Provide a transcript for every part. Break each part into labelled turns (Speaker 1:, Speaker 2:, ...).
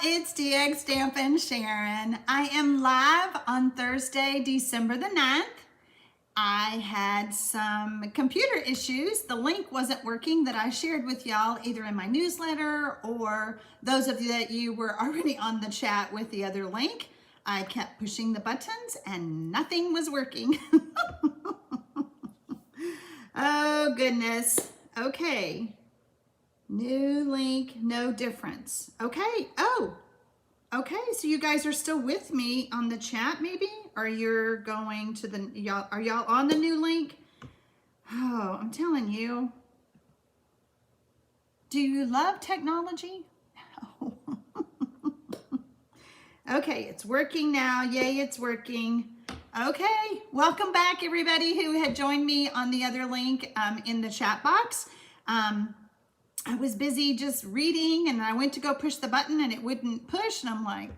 Speaker 1: it's DX Stampin' Sharon. I am live on Thursday, December the 9th. I had some computer issues. The link wasn't working that I shared with y'all either in my newsletter or those of you that you were already on the chat with the other link. I kept pushing the buttons and nothing was working. Oh goodness. Okay. New link, no difference. Okay. Oh, okay. So you guys are still with me on the chat maybe? Or you're going to the, are y'all on the new link? Oh, I'm telling you. Do you love technology? No. Okay, it's working now. Yay, it's working. Okay, welcome back everybody who had joined me on the other link in the chat box. I was busy just reading and I went to go push the button and it wouldn't push and I'm like,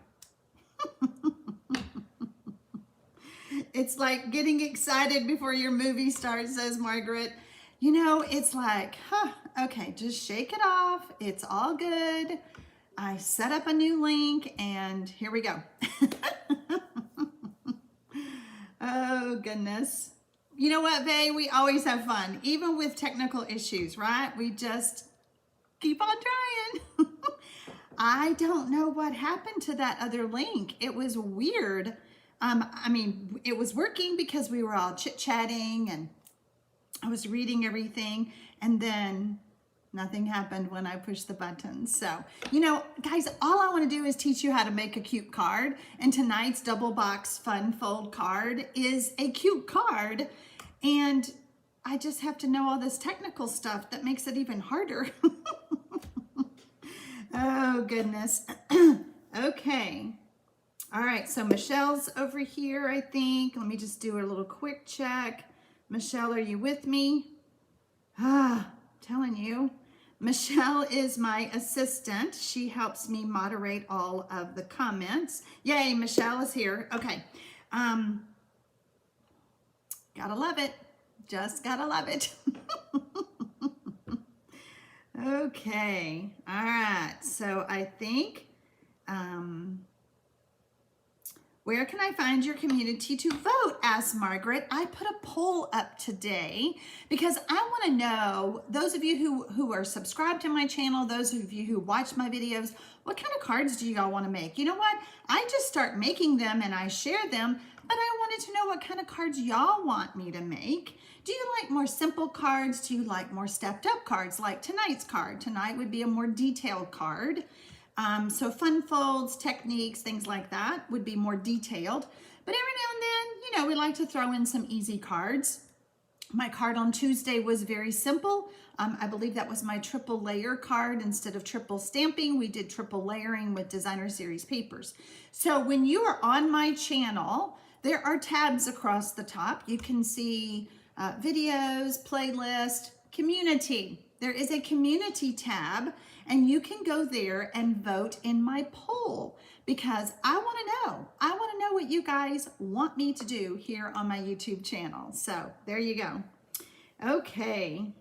Speaker 1: it's like getting excited before your movie starts, says Margaret. You know, it's like, okay, just shake it off. It's all good. I set up a new link and here we go. Oh goodness. You know what, Vay? We always have fun, even with technical issues, right? We just keep on trying. I don't know what happened to that other link. It was weird. I mean, it was working because we were all chit-chatting and I was reading everything and then nothing happened when I pushed the button. So, you know, guys, all I want to do is teach you how to make a cute card. And tonight's double box fun fold card is a cute card. And I just have to know all this technical stuff that makes it even harder. Oh, goodness. Okay. All right. So Michelle's over here, I think. Let me just do a little quick check. Michelle, are you with me? Telling you. Michelle is my assistant. She helps me moderate all of the comments. Yay, Michelle is here. Okay. Gotta love it. Just gotta love it. Okay. All right. So I think, where can I find your community to vote? Asked Margaret. I put a poll up today because I want to know, those of you who are subscribed to my channel, those of you who watch my videos, what kind of cards do y'all want to make? You know what? I just start making them and I share them, but I wanted to know what kind of cards y'all want me to make. Do you like more simple cards? Do you like more stepped up cards like tonight's card? Tonight would be a more detailed card. So fun folds, techniques, things like that would be more detailed. But every now and then, you know, we like to throw in some easy cards. My card on Tuesday was very simple. I believe that was my triple layer card. Instead of triple stamping, we did triple layering with designer series papers. So when you are on my channel, there are tabs across the top. You can see videos, playlist, community. There is a community tab and you can go there and vote in my poll because I want to know what you guys want me to do here on my YouTube channel. So there you go. Okay.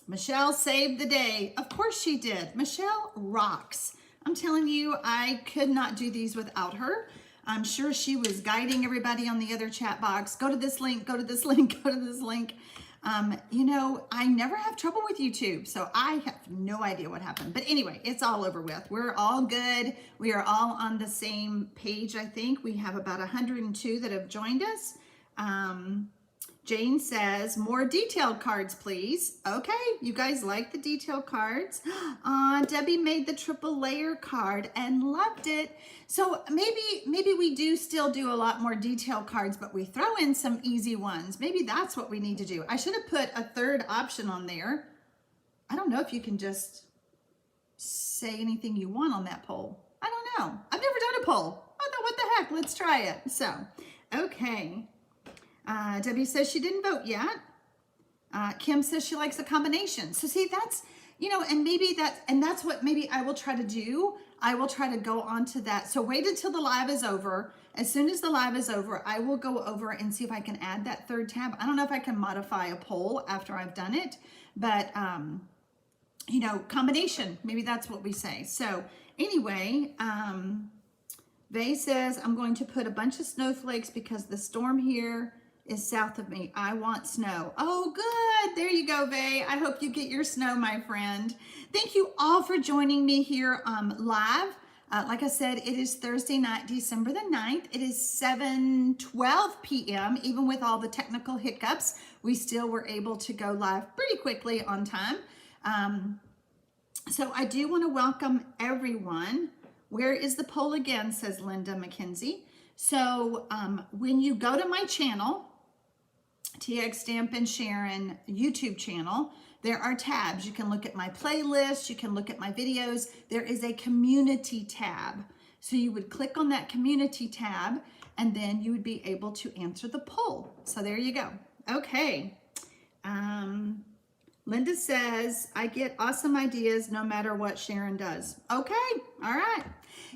Speaker 1: Michelle saved the day. Of course she did. Michelle rocks. I'm telling you, I could not do these without her. I'm sure she was guiding everybody on the other chat box. Go to this link, go to this link, go to this link. You know, I never have trouble with YouTube, so I have no idea what happened. But anyway, it's all over with. We're all good. We are all on the same page, I think. We have about 102 that have joined us. Jane says, more detailed cards, please. Okay, you guys like the detailed cards. Debbie made the triple layer card and loved it. So maybe we do still do a lot more detailed cards, but we throw in some easy ones. Maybe that's what we need to do. I should have put a third option on there. I don't know if you can just say anything you want on that poll. I don't know. I've never done a poll. I thought, what the heck? Let's try it. So, okay. Debbie says she didn't vote yet. Kim says she likes a combination. So see, that's, you know, and that's what maybe I will try to do. I will try to go on to that. So wait until the live is over. As soon as the live is over, I will go over and see if I can add that third tab. I don't know if I can modify a poll after I've done it, but you know, combination, maybe that's what we say. So Anyway, Vay says, I'm going to put a bunch of snowflakes because the storm here is south of me. I want snow. Oh, good. There you go, Vay. I hope you get your snow, my friend. Thank you all for joining me here live. Like I said, it is Thursday night, December the 9th. It is 7:12 p.m. Even with all the technical hiccups, we still were able to go live pretty quickly on time. So I do want to welcome everyone. Where is the poll again, says Linda McKenzie. So when you go to my channel, TX Stamp and Sharon YouTube channel, there are tabs. You can look at my playlist. You can look at my videos. There is a community tab. So you would click on that community tab and then you would be able to answer the poll. So there you go. Okay. Linda says, I get awesome ideas no matter what Sharon does. Okay, all right.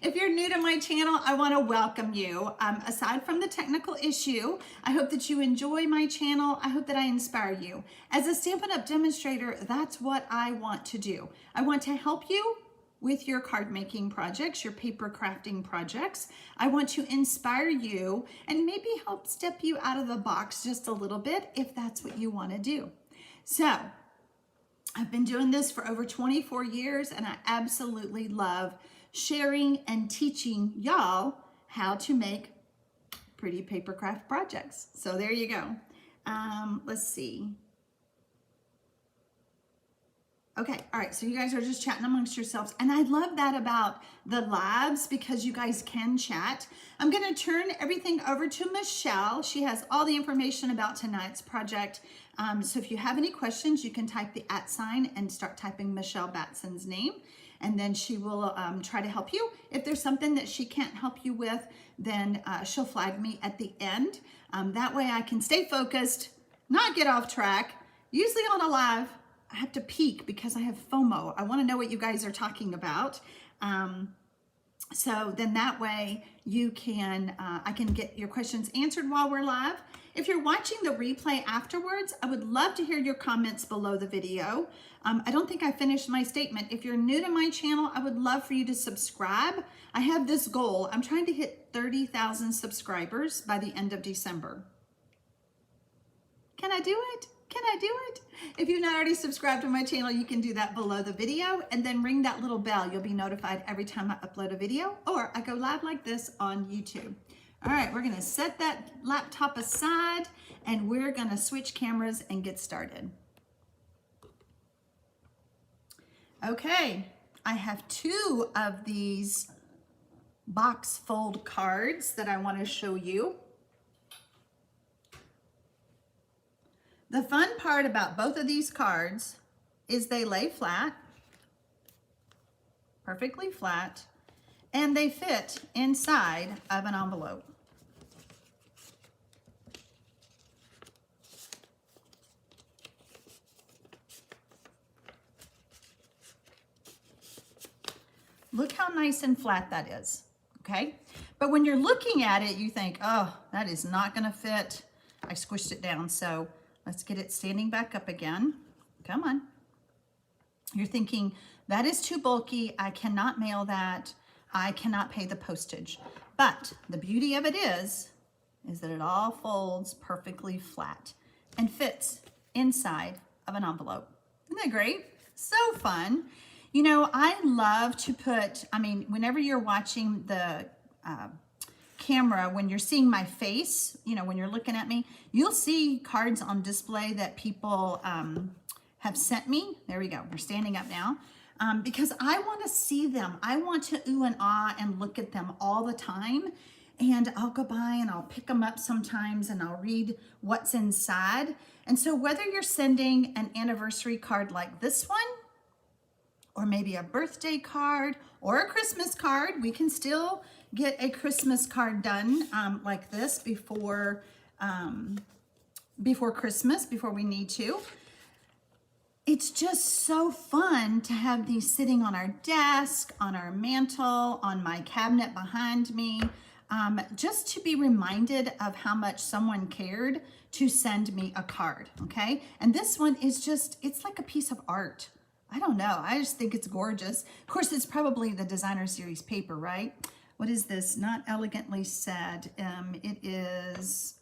Speaker 1: If you're new to my channel, I want to welcome you. Aside from the technical issue, I hope that you enjoy my channel. I hope that I inspire you. As a Stampin' Up! Demonstrator, that's what I want to do. I want to help you with your card making projects, your paper crafting projects. I want to inspire you and maybe help step you out of the box just a little bit if that's what you want to do. So, I've been doing this for over 24 years and I absolutely love sharing and teaching y'all how to make pretty paper craft projects. So there you go. Let's see. Okay, all right, so you guys are just chatting amongst yourselves. And I love that about the lives because you guys can chat. I'm gonna turn everything over to Michelle. She has all the information about tonight's project. So if you have any questions, you can type the @ sign and start typing Michelle Batson's name. And then she will try to help you. If there's something that she can't help you with, then she'll flag me at the end. That way I can stay focused, not get off track. Usually on a live, I have to peek because I have FOMO. I want to know what you guys are talking about. So then that way you can, I can get your questions answered while we're live. If you're watching the replay afterwards, I would love to hear your comments below the video. I don't think I finished my statement. If you're new to my channel, I would love for you to subscribe. I have this goal. I'm trying to hit 30,000 subscribers by the end of December. Can I do it? Can I do it? If you've not already subscribed to my channel, you can do that below the video and then ring that little bell. You'll be notified every time I upload a video or I go live like this on YouTube. All right, we're gonna set that laptop aside and we're gonna switch cameras and get started. Okay, I have 2 of these box fold cards that I wanna show you. The fun part about both of these cards is they lay flat, perfectly flat, and they fit inside of an envelope. Look how nice and flat that is, okay? But when you're looking at it, you think, oh, that is not gonna fit. I squished it down, so let's get it standing back up again. Come on. You're thinking, that is too bulky. I cannot mail that. I cannot pay the postage. But the beauty of it is that it all folds perfectly flat and fits inside of an envelope. Isn't that great? So fun. You know, I love to put, I mean, whenever you're watching the camera, when you're seeing my face, you know, when you're looking at me, you'll see cards on display that people have sent me. There we go. We're standing up now because I want to see them. I want to ooh and ah and look at them all the time. And I'll go by and I'll pick them up sometimes and I'll read what's inside. And so whether you're sending an anniversary card like this one, or maybe a birthday card or a Christmas card, we can still get a Christmas card done like this before Christmas, before we need to. It's just so fun to have these sitting on our desk, on our mantle, on my cabinet behind me, just to be reminded of how much someone cared to send me a card, okay? And this one is just, it's like a piece of art. I don't know. I just think it's gorgeous. Of course, it's probably the designer series paper, right? What is this? Not elegantly said. It is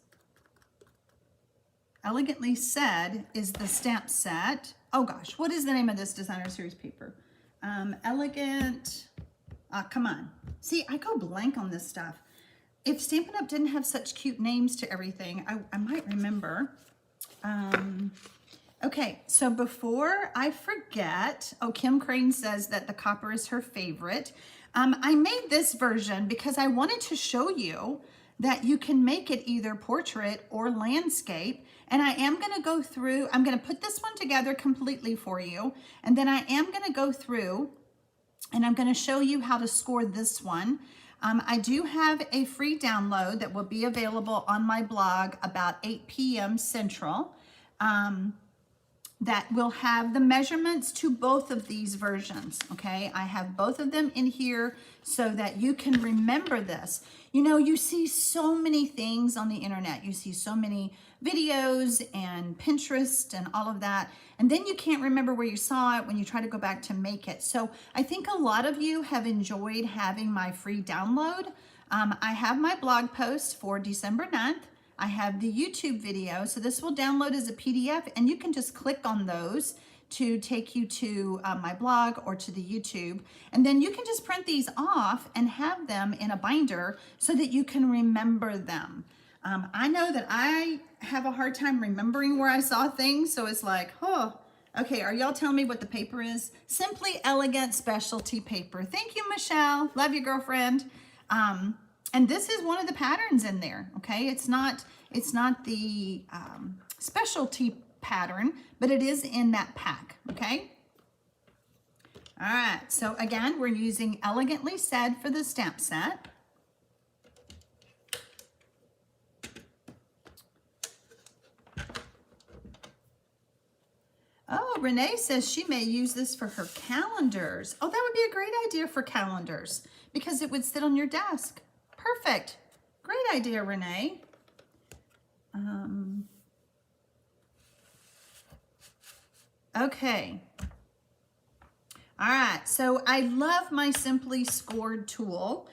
Speaker 1: Elegantly Said is the stamp set. Oh gosh, what is the name of this designer series paper? Elegant, come on. See, I go blank on this stuff. If Stampin' Up! Didn't have such cute names to everything, I might remember. Okay, so before I forget, oh, Kim Crane says that the copper is her favorite. I made this version because I wanted to show you that you can make it either portrait or landscape. And I am going to go through, I'm going to put this one together completely for you. And then I am going to go through and I'm going to show you how to score this one. I do have a free download that will be available on my blog about 8 p.m. Central. That will have the measurements to both of these versions, okay? I have both of them in here so that you can remember this. You know, you see so many things on the internet. You see so many videos and Pinterest and all of that, and then you can't remember where you saw it when you try to go back to make it. So I think a lot of you have enjoyed having my free download. I have my blog post for December 9th. I have the YouTube video, so this will download as a PDF, and you can just click on those to take you to my blog or to the YouTube. And then you can just print these off and have them in a binder so that you can remember them. I know that I have a hard time remembering where I saw things, so it's like, oh, okay, are y'all telling me what the paper is? Simply Elegant Specialty Paper. Thank you, Michelle. Love you, girlfriend. And this is one of the patterns in there, okay? It's not the specialty pattern, but it is in that pack, okay? All right, so again, we're using Elegantly Said for the stamp set. Oh, Renee says she may use this for her calendars. Oh, that would be a great idea for calendars because it would sit on your desk. Perfect. Great idea, Renee. Okay. All right. So I love my Simply Scored tool.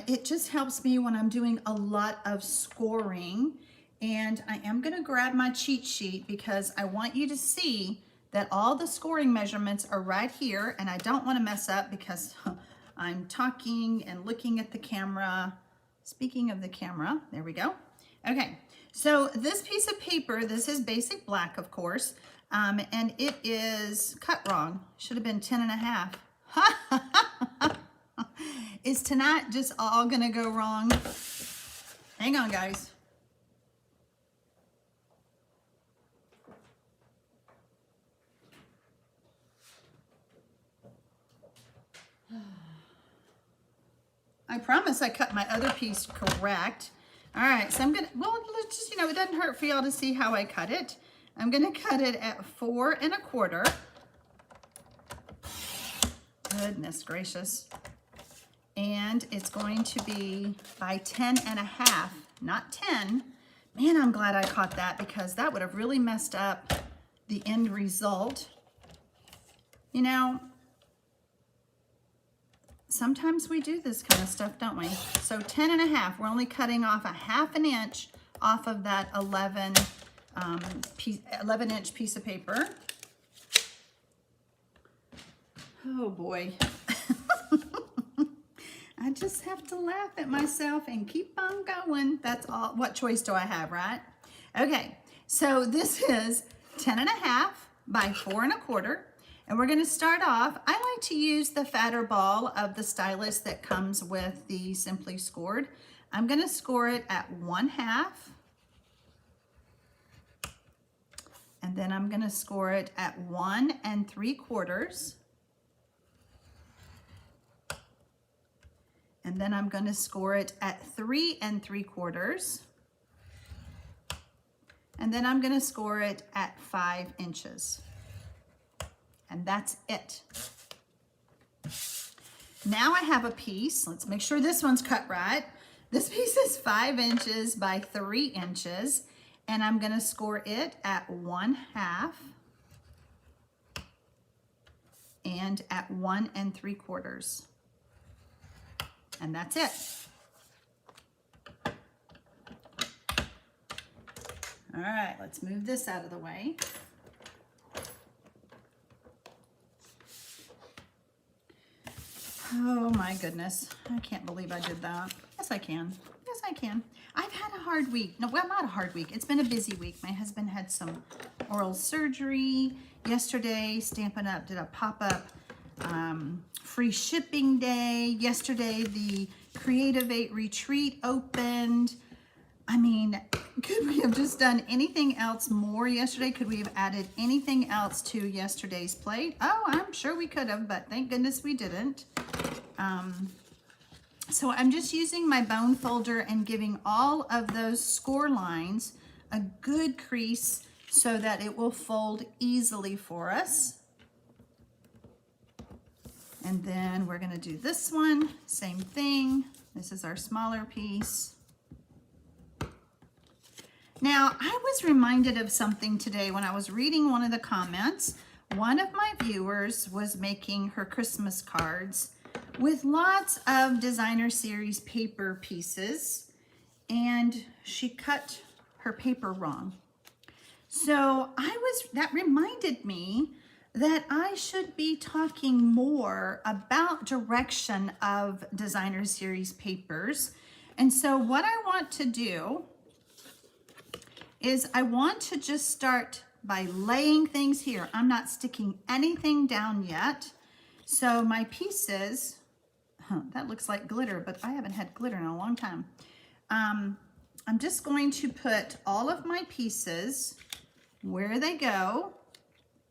Speaker 1: It just helps me when I'm doing a lot of scoring. And I am going to grab my cheat sheet because I want you to see that all the scoring measurements are right here. And I don't want to mess up because I'm talking and looking at the camera. Speaking of the camera, there we go. Okay, so this piece of paper, this is basic black, of course, and it is cut wrong. Should have been 10.5. Is tonight just all gonna go wrong? Hang on, guys. I promise I cut my other piece correct. All right, so I'm gonna, well, let's just, you know, it doesn't hurt for y'all to see how I cut it. I'm gonna cut it at 4 1/4. Goodness gracious. And it's going to be by 10.5, not 10. Man, I'm glad I caught that because that would have really messed up the end result. You know, sometimes we do this kind of stuff, don't we? So 10.5, we're only cutting off a 1/2 inch off of that 11-inch piece of paper. Oh boy. I just have to laugh at myself and keep on going. That's all. What choice do I have, right? Okay, so this is 10.5 by 4 1/4. And we're going to start off, I like to use the fatter ball of the stylus that comes with the Simply Scored. I'm going to score it at 1/2. And then I'm going to score it at 1 3/4. And then I'm going to score it at 3 3/4. And then I'm going to score it at 5 inches. And that's it. Now I have a piece. Let's make sure this one's cut right. This piece is 5 inches by 3 inches. And I'm going to score it at 1/2. and at 1 3/4. And that's it. All right, let's move this out of the way. Oh my goodness, I can't believe I did that. Yes, I can. Yes, I can. I've had a hard week. No, well, not a hard week. It's been a busy week. My husband had some oral surgery yesterday. Stampin' Up! Did a pop-up free shipping day. Yesterday, the Creative 8 retreat opened. I mean, could we have just done anything else more yesterday? Could we have added anything else to yesterday's plate? Oh, I'm sure we could have, but thank goodness we didn't. So I'm just using my bone folder and giving all of those score lines a good crease so that it will fold easily for us. And then we're going to do this one, same thing. This is our smaller piece. Now, I was reminded of something today when I was reading one of the comments. One of my viewers was making her Christmas cards with lots of designer series paper pieces, and she cut her paper wrong. So that reminded me that I should be talking more about direction of designer series papers. And so what I want to do is I want to just start by laying things here. I'm not sticking anything down yet. So my pieces, that looks like glitter, but I haven't had glitter in a long time. I'm just going to put all of my pieces where they go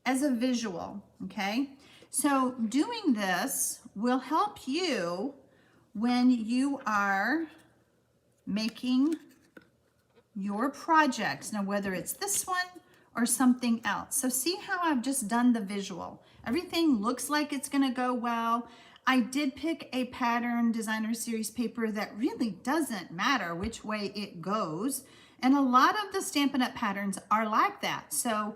Speaker 1: as a visual, okay? So doing this will help you when you are making your projects. Now, whether it's this one or something else. So see how I've just done the visual. Everything looks like it's gonna go well. I did pick a pattern designer series paper that really doesn't matter which way it goes. And a lot of the Stampin' Up! Patterns are like that. So,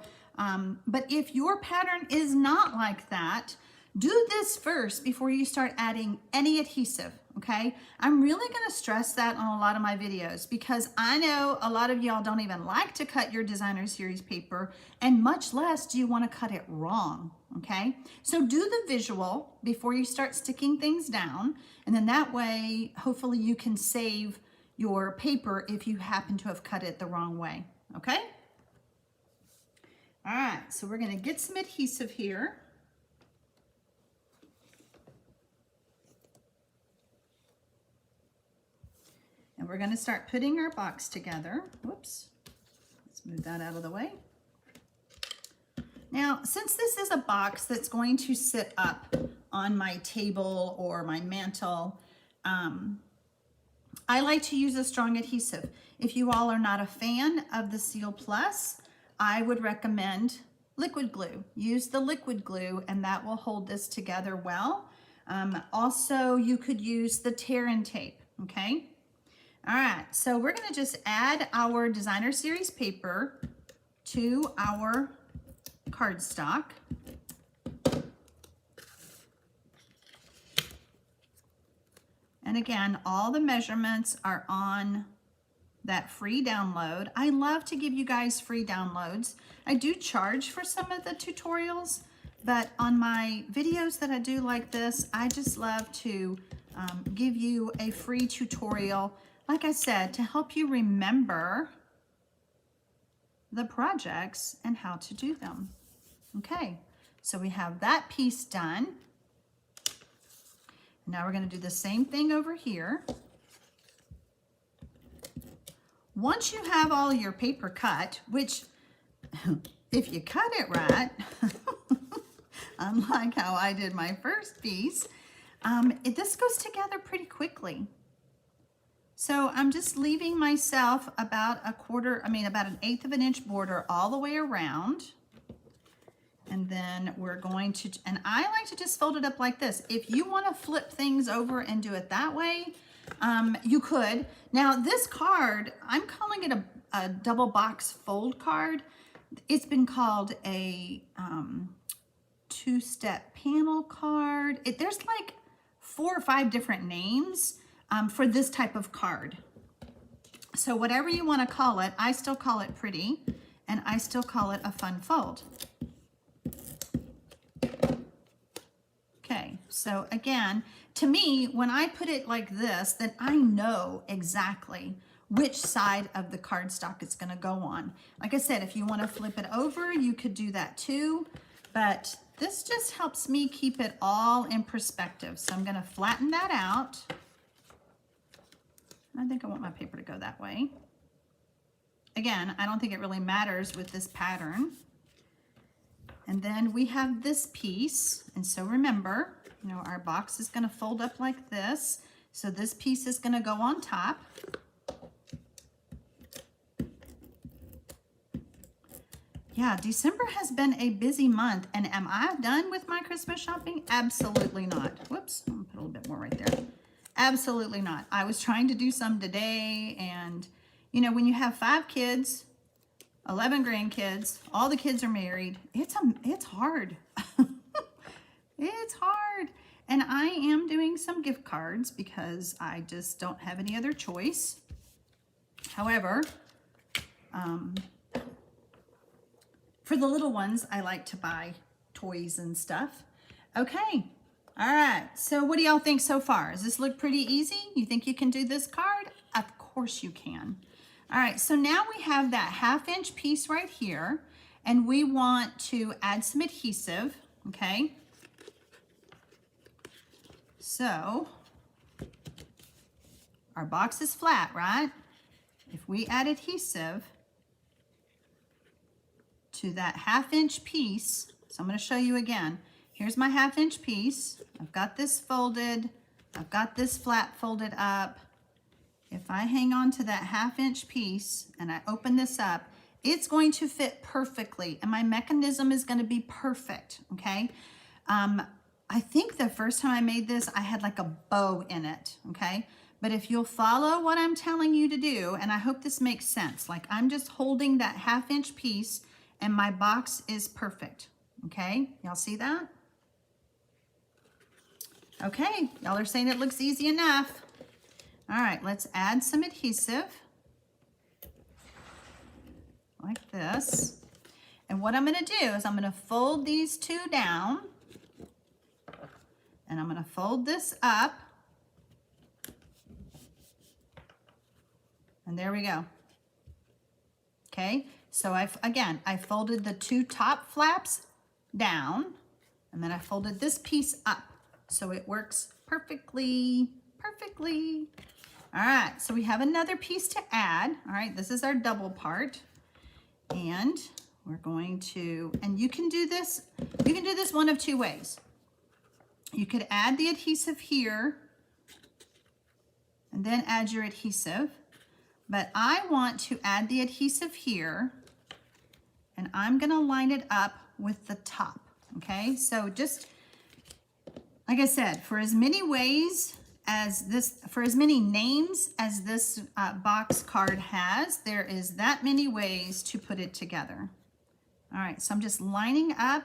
Speaker 1: but if your pattern is not like that, do this first before you start adding any adhesive, okay? I'm really gonna stress that on a lot of my videos because I know a lot of y'all don't even like to cut your designer series paper, and much less do you wanna cut it wrong, okay? So do the visual before you start sticking things down, and then that way, hopefully you can save your paper if you happen to have cut it the wrong way, okay? All right, so we're gonna get some adhesive here. And we're gonna start putting our box together. Whoops, let's move that out of the way. Now, since this is a box that's going to sit up on my table or my mantle, I like to use a strong adhesive. If you all are not a fan of the Seal Plus, I would recommend liquid glue. Use the liquid glue and that will hold this together well. Also, you could use the tear and tape, okay? All right, so we're gonna just add our designer series paper to our cardstock. And again, all the measurements are on that free download. I love to give you guys free downloads. I do charge for some of the tutorials, but on my videos that I do like this, I just love to give you a free tutorial, like I said, to help you remember the projects and how to do them. Okay, so we have that piece done. Now we're going to do the same thing over here. Once you have all your paper cut, which if you cut it right, unlike how I did my first piece, this goes together pretty quickly. So I'm just leaving myself about about 1/8 of an inch border all the way around. And then we're going to, and I like to just fold it up like this. If you want to flip things over and do it that way, you could. Now this card, I'm calling it a double box fold card. It's been called a two-step panel card. There's like 4 or 5 different names for this type of card. So whatever you want to call it, I still call it pretty, and I still call it a fun fold. Okay, so again, to me, when I put it like this, then I know exactly which side of the cardstock it's going to go on. Like I said, if you want to flip it over, you could do that too, but this just helps me keep it all in perspective. So I'm going to flatten that out. I think I want my paper to go that way. Again, I don't think it really matters with this pattern. And then we have this piece. And so remember, you know, our box is going to fold up like this. So this piece is going to go on top. Yeah, December has been a busy month. And am I done with my Christmas shopping? Absolutely not. Whoops, I'm going to put a little bit more right there. Absolutely not. I was trying to do some today, and you know, when you have 5 kids, 11 grandkids, all the kids are married, it's hard. It's hard. And I am doing some gift cards because I just don't have any other choice. However, for the little ones, I like to buy toys and stuff. Okay. All right, so what do y'all think so far? Does this look pretty easy? You think you can do this card? Of course you can. All right, so now we have that 1/2 inch piece right here, and we want to add some adhesive, okay? So our box is flat, right? If we add adhesive to that 1/2 inch piece, so I'm going to show you again. Here's my 1/2 inch piece. I've got this folded. I've got this flat folded up. If I hang on to that 1/2 inch piece and I open this up, it's going to fit perfectly, and my mechanism is going to be perfect, okay? I think the first time I made this, I had like a bow in it, okay? But if you'll follow what I'm telling you to do, and I hope this makes sense, like I'm just holding that 1/2 inch piece and my box is perfect, okay? Y'all see that? Okay, y'all are saying it looks easy enough. All right, let's add some adhesive like this. And what I'm going to do is I'm going to fold these 2 down, and I'm going to fold this up. And there we go. Okay, so I folded the 2 top flaps down, and then I folded this piece up. So it works perfectly, perfectly. All right, so we have another piece to add. All right, this is our double part. And we're going to, and you can do this one of 2 ways. You could add the adhesive here and then add your adhesive. But I want to add the adhesive here, and I'm gonna line it up with the top, okay? So just, like I said, for as many ways as this, for as many names as this box card has, there is that many ways to put it together. All right, so I'm just lining up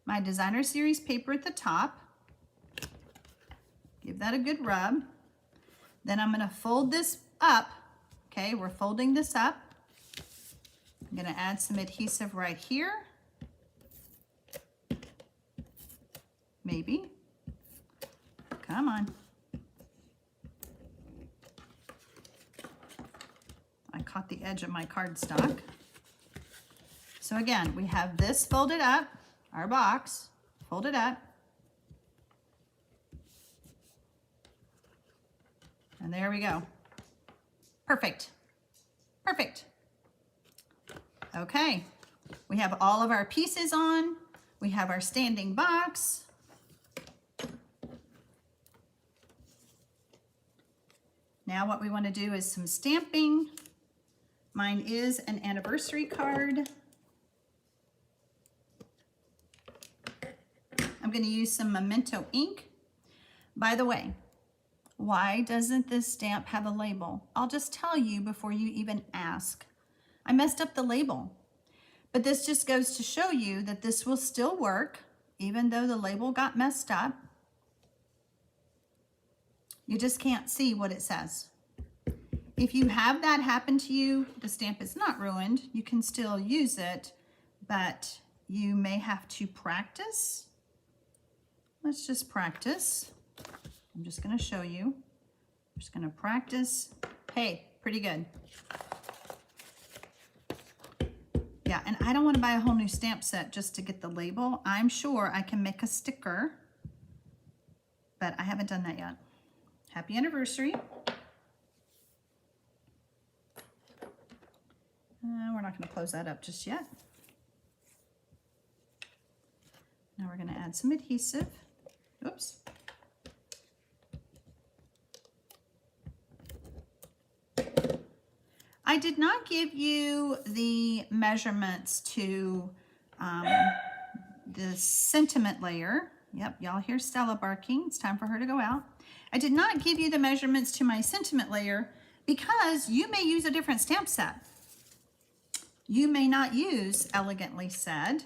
Speaker 1: my Designer Series paper at the top. Give that a good rub. Then I'm gonna fold this up. Okay, we're folding this up. I'm gonna add some adhesive right here. Maybe. Come on. I caught the edge of my cardstock. So again, we have this folded up, our box folded up. And there we go. Perfect. Perfect. Okay. We have all of our pieces on. We have our standing box. Now what we want to do is some stamping. Mine is an anniversary card. I'm going to use some Memento ink. By the way, why doesn't this stamp have a label? I'll just tell you before you even ask. I messed up the label, but this just goes to show you that this will still work. even though the label got messed up. You just can't see what it says. If you have that happen to you, the stamp is not ruined. You can still use it, but you may have to practice. Let's just practice. I'm just going to show you. I'm just going to practice. Hey, pretty good. Yeah, and I don't want to buy a whole new stamp set just to get the label. I'm sure I can make a sticker, but I haven't done that yet. Happy anniversary. We're not going to close that up just yet. Now we're going to add some adhesive. Oops. I did not give you the measurements to the sentiment layer. Yep, y'all hear Stella barking. It's time for her to go out. I did not give you the measurements to my sentiment layer because you may use a different stamp set. You may not use Elegantly Said.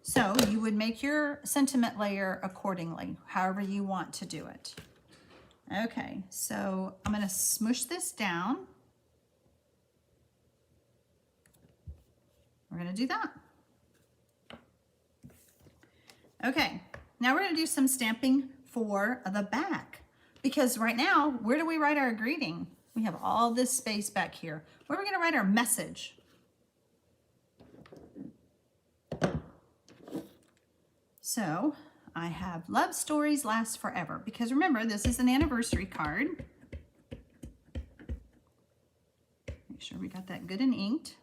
Speaker 1: So you would make your sentiment layer accordingly, however you want to do it. Okay, so I'm going to smush this down. We're going to do that. Okay, now we're going to do some stamping for the back. Because right now, where do we write our greeting? We have all this space back here. Where are we going to write our message? So I have love stories last forever, because remember, this is an anniversary card. Make sure we got that good and inked.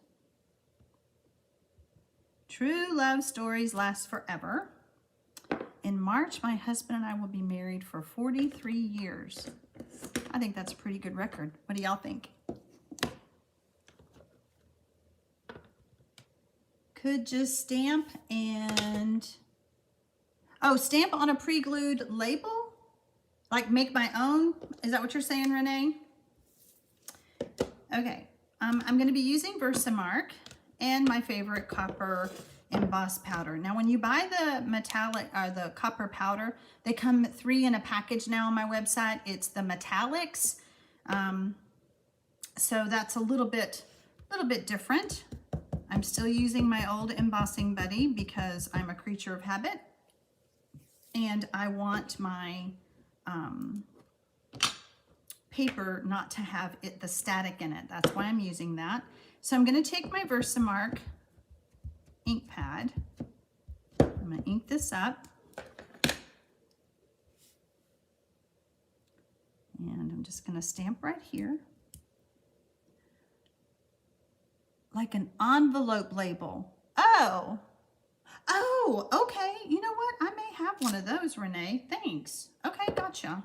Speaker 1: True love stories last forever. In March, my husband and I will be married for 43 years. I think that's a pretty good record. What do y'all think? Could just stamp and... Oh, stamp on a pre-glued label? Like make my own? Is that what you're saying, Renee? Okay, I'm going to be using Versamark and my favorite copper emboss powder. Now, when you buy the metallic or the copper powder, they come 3 in a package now on my website. It's the metallics, so that's a little bit different. I'm still using my old embossing buddy because I'm a creature of habit. And I want my paper not to have the static in it. That's why I'm using that. So I'm going to take my Versamark ink pad. I'm going to ink this up. And I'm just going to stamp right here. Like an envelope label. Oh, okay. You know what? I may have one of those, Renee. Thanks. Okay, gotcha.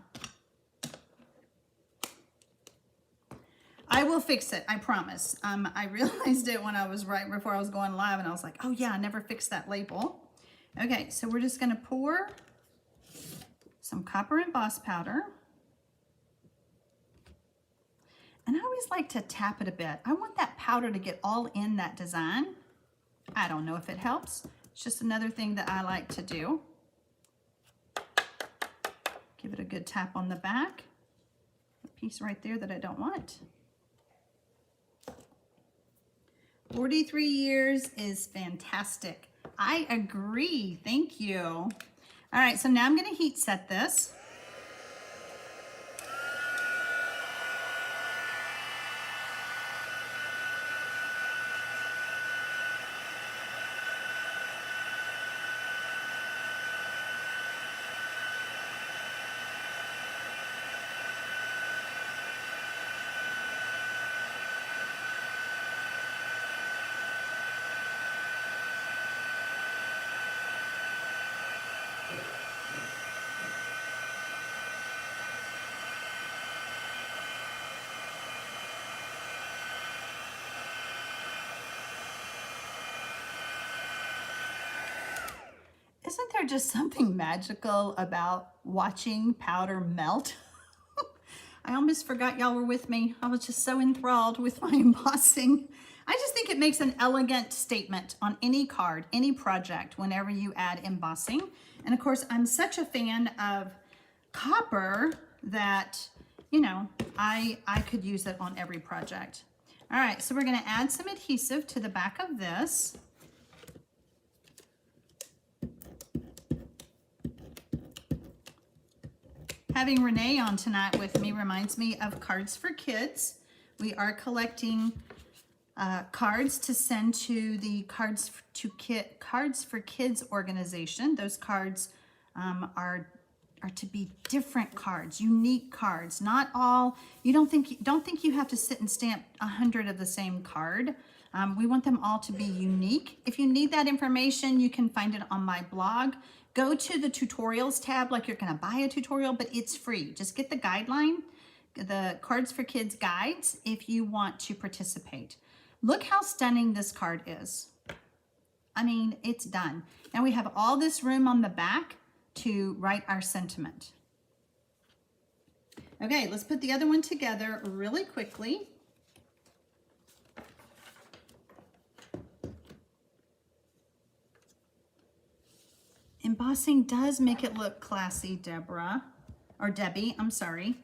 Speaker 1: I will fix it. I promise. I realized it when I was right before I was going live, and I was like, oh yeah, I never fixed that label. Okay, so we're just going to pour some copper emboss powder. And I always like to tap it a bit. I want that powder to get all in that design. I don't know if it helps. It's just another thing that I like to do. Give it a good tap on the back. A piece right there that I don't want. 43 years is fantastic. I agree. Thank you. All right, so now I'm going to heat set this. Isn't there just something magical about watching powder melt? I almost forgot y'all were with me. I was just so enthralled with my embossing. I just think it makes an elegant statement on any card, any project, whenever you add embossing. And of course, I'm such a fan of copper that, you know, I could use it on every project. All right, so we're gonna add some adhesive to the back of this. Having Renee on tonight with me reminds me of Cards for Kids. We are collecting cards to send to the Cards for Kids organization. Those cards are to be different cards, unique cards. Not all. You don't think you have to sit and stamp 100 of the same card. We want them all to be unique. If you need that information, you can find it on my blog. Go to the tutorials tab like you're going to buy a tutorial, but it's free. Just get the guideline, the Cards for Kids guides, if you want to participate. Look how stunning this card is. I mean, it's done. Now we have all this room on the back to write our sentiment. Okay, let's put the other one together really quickly. Embossing does make it look classy, Debbie, I'm sorry.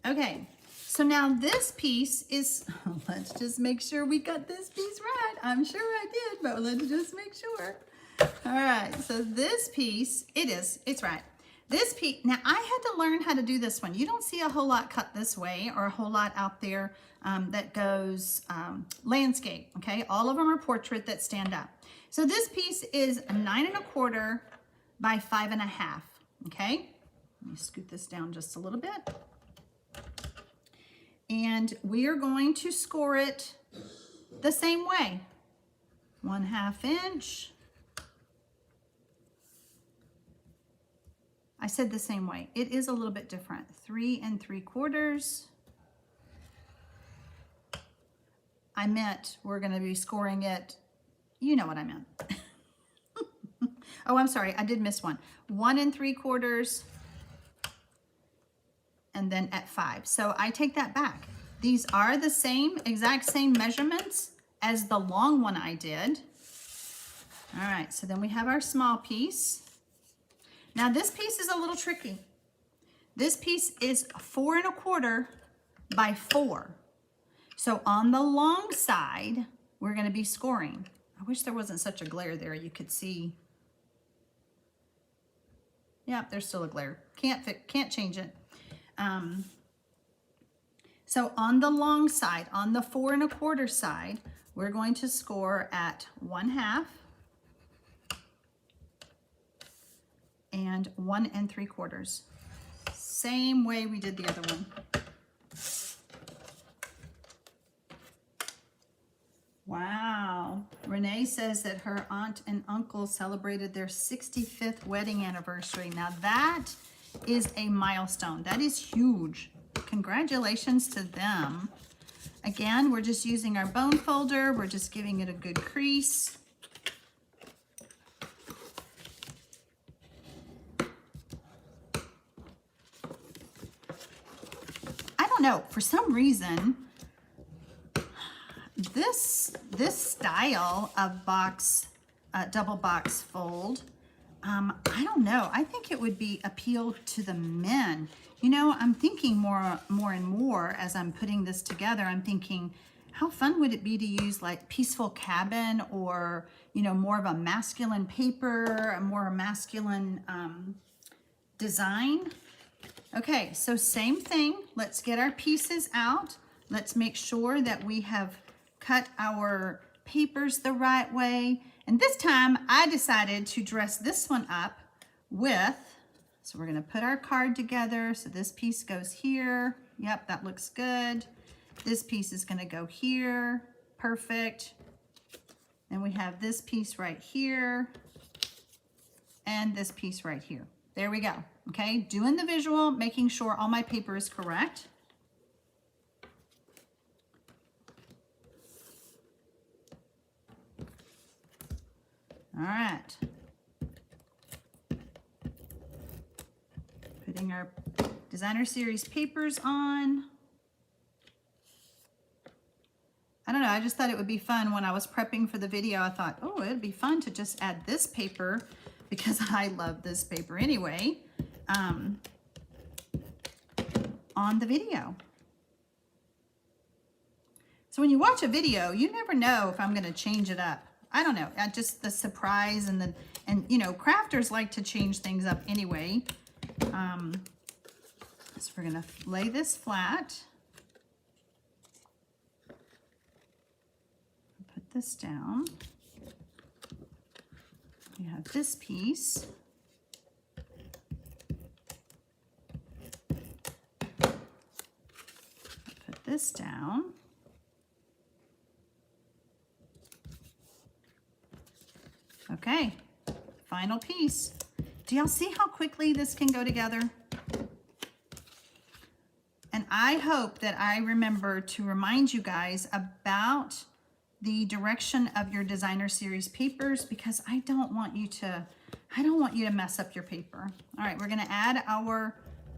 Speaker 1: Okay, so now this piece is, let's just make sure we got this piece right. I'm sure I did, but let's just make sure. All right, so this piece, it's right. This piece, now I had to learn how to do this one. You don't see a whole lot cut this way or a whole lot out there that goes landscape, okay? All of them are portrait that stand up. So this piece is 9 1/4 by 5 1/2, okay? Let me scoot this down just a little bit. And we are going to score it the same way. 1/2 inch. I said the same way. It is a little bit different. 3 3/4. I meant we're going to be scoring it. You know what I meant. Oh, I'm sorry. I did miss one. 1 3/4. And then at 5. So I take that back. These are the same, exact same measurements as the long one I did. All right, so then we have our small piece. Now this piece is a little tricky. This piece is 4 1/4 by 4. So on the long side, we're going to be scoring. I wish there wasn't such a glare there. You could see. Yeah, there's still a glare. Can't change it. So on the long side, on the 4 1/4 side, we're going to score at 1/2 and 1 3/4. Same way we did the other one. Wow. Renee says that her aunt and uncle celebrated their 65th wedding anniversary. Now that is a milestone. That is huge. Congratulations to them. Again, we're just using our bone folder. We're just giving it a good crease. I don't know, for some reason, this style of double box fold, I don't know. I think it would be appeal to the men. You know, I'm thinking more and more as I'm putting this together. I'm thinking, how fun would it be to use like Peaceful Cabin or, you know, more of a masculine paper, a more masculine design. Okay, so same thing. Let's get our pieces out. Let's make sure that we have cut our papers the right way. And this time I decided to dress this one up with, so we're gonna put our card together. So this piece goes here. Yep, that looks good. This piece is gonna go here. Perfect. Then we have this piece right here and this piece right here. There we go. Okay, doing the visual, making sure all my paper is correct. All right. Putting our Designer Series papers on. I don't know, I just thought it would be fun when I was prepping for the video. I thought, oh, it'd be fun to just add this paper because I love this paper anyway, on the video. So when you watch a video, you never know if I'm going to change it up. I don't know, just the surprise and you know, crafters like to change things up anyway. So we're going to lay this flat. Put this down. We have this piece. Put this down. Okay, final piece. Do y'all see how quickly this can go together? And I hope that I remember to remind you guys about the direction of your designer series papers, because I don't want you to mess up your paper. All right, we're gonna add our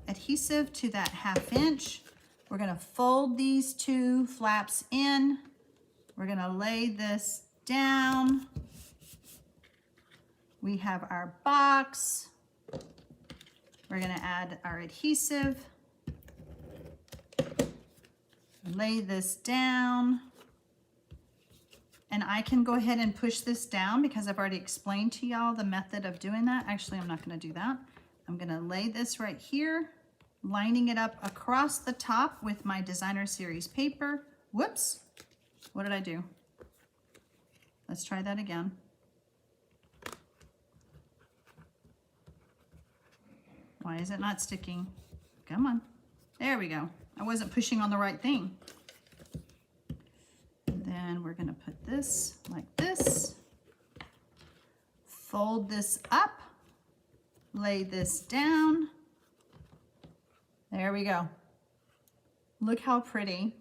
Speaker 1: adhesive to that 1/2 inch. We're gonna fold these 2 flaps in. We're gonna lay this down. We have our box. We're gonna add our adhesive. Lay this down. And I can go ahead and push this down because I've already explained to y'all the method of doing that. Actually, I'm not gonna do that. I'm gonna lay this right here, lining it up across the top with my designer series paper. Whoops, what did I do? Let's try that again. Why is it not sticking? Come on. There we go. I wasn't pushing on the right thing. And then we're going to put this like this. Fold this up. Lay this down. There we go. Look how pretty.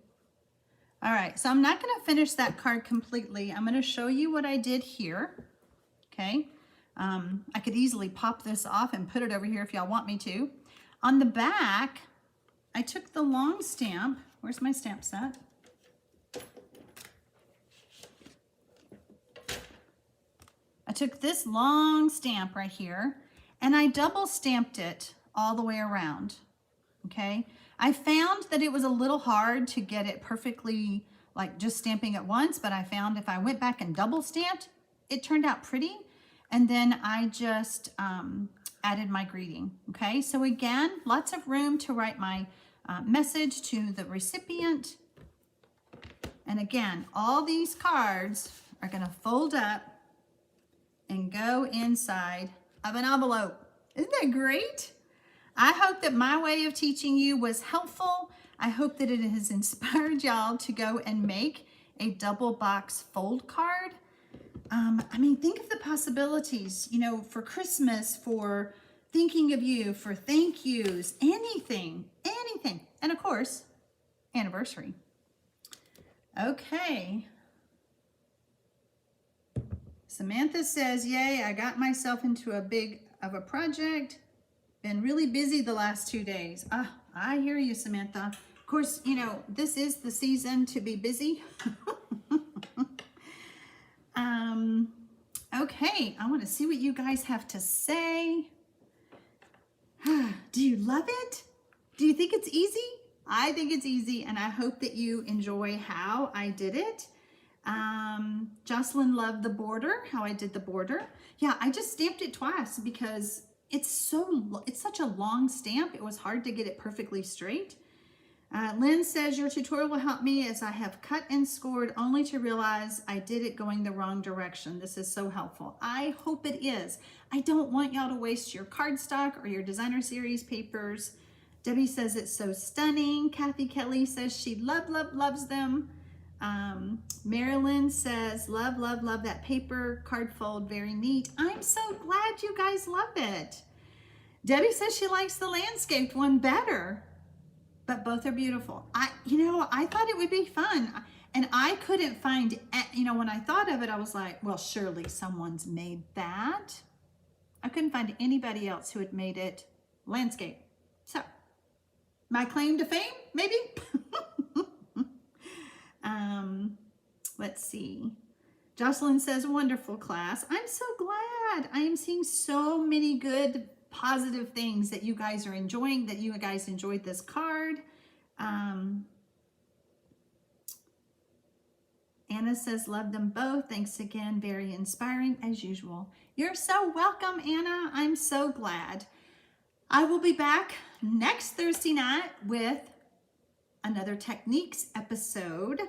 Speaker 1: All right, so I'm not going to finish that card completely. I'm going to show you what I did here. Okay. I could easily pop this off and put it over here if y'all want me to. On the back, I took the long stamp. Where's my stamp set? I took this long stamp right here and I double stamped it all the way around. Okay. I found that it was a little hard to get it perfectly, like just stamping it once, but I found if I went back and double stamped, it turned out pretty. And then I just added my greeting. Okay, so again, lots of room to write my message to the recipient. And again, all these cards are gonna fold up and go inside of an envelope. Isn't that great? I hope that my way of teaching you was helpful. I hope that it has inspired y'all to go and make a double box fold card. I mean, think of the possibilities, you know, for Christmas, for thinking of you, for thank yous, anything. And of course, anniversary. Okay. Samantha says, yay, I got myself into a big of a project. Been really busy the last 2 days. I hear you, Samantha. Of course, you know, this is the season to be busy. Okay, I want to see what you guys have to say. Do you love it? Do you think it's easy? I think it's easy, and I hope that you enjoy how I did it. Jocelyn loved the border, how I did the border. Yeah, I just stamped it twice because it's such a long stamp. It was hard to get it perfectly straight. Lynn says, your tutorial will help me as I have cut and scored only to realize I did it going the wrong direction. This is so helpful. I hope it is. I don't want y'all to waste your cardstock or your designer series papers. Debbie says it's so stunning. Kathy Kelly says she loves them. Marilyn says, love that paper card fold. Very neat. I'm so glad you guys love it. Debbie says she likes the landscaped one better. But both are beautiful. I thought it would be fun. And I couldn't find, when I thought of it, I was like, well, surely someone's made that. I couldn't find anybody else who had made it landscape. So, my claim to fame, maybe? Let's see. Jocelyn says, wonderful class. I'm so glad. I am seeing so many good, positive things that you guys are enjoying, that you guys enjoyed this card. Anna says, love them both. Thanks again. Very inspiring as usual. You're so welcome, Anna. I'm so glad. I will be back next Thursday night with another techniques episode.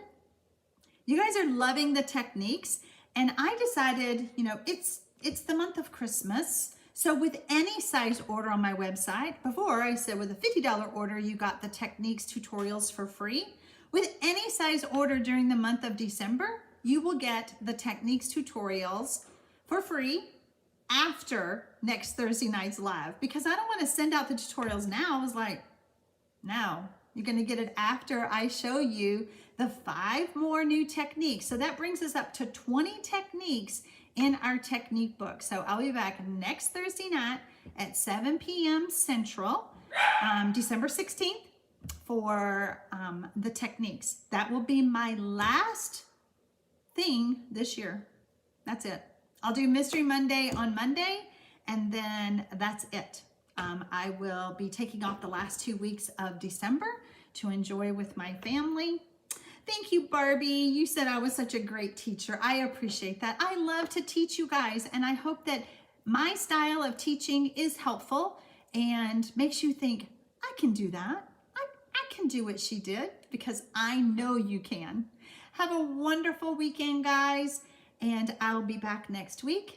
Speaker 1: You guys are loving the techniques, and I decided, you know, it's the month of Christmas. So with any size order on my website, before I said with a $50 order, you got the techniques tutorials for free. With any size order during the month of December, you will get the techniques tutorials for free after next Thursday night's live, because I don't want to send out the tutorials now. I was like, no, you're going to get it after I show you the 5 more new techniques. So that brings us up to 20 techniques in our technique book. So I'll be back next Thursday night at 7 p.m. Central, December 16th, for the techniques. That will be my last thing this year. That's it. I'll do Mystery Monday on Monday, and then that's it. I will be taking off the last 2 weeks of December to enjoy with my family. Thank you, Barbie. You said I was such a great teacher. I appreciate that. I love to teach you guys, and I hope that my style of teaching is helpful and makes you think, I can do that. I can do what she did, because I know you can. Have a wonderful weekend, guys, and I'll be back next week.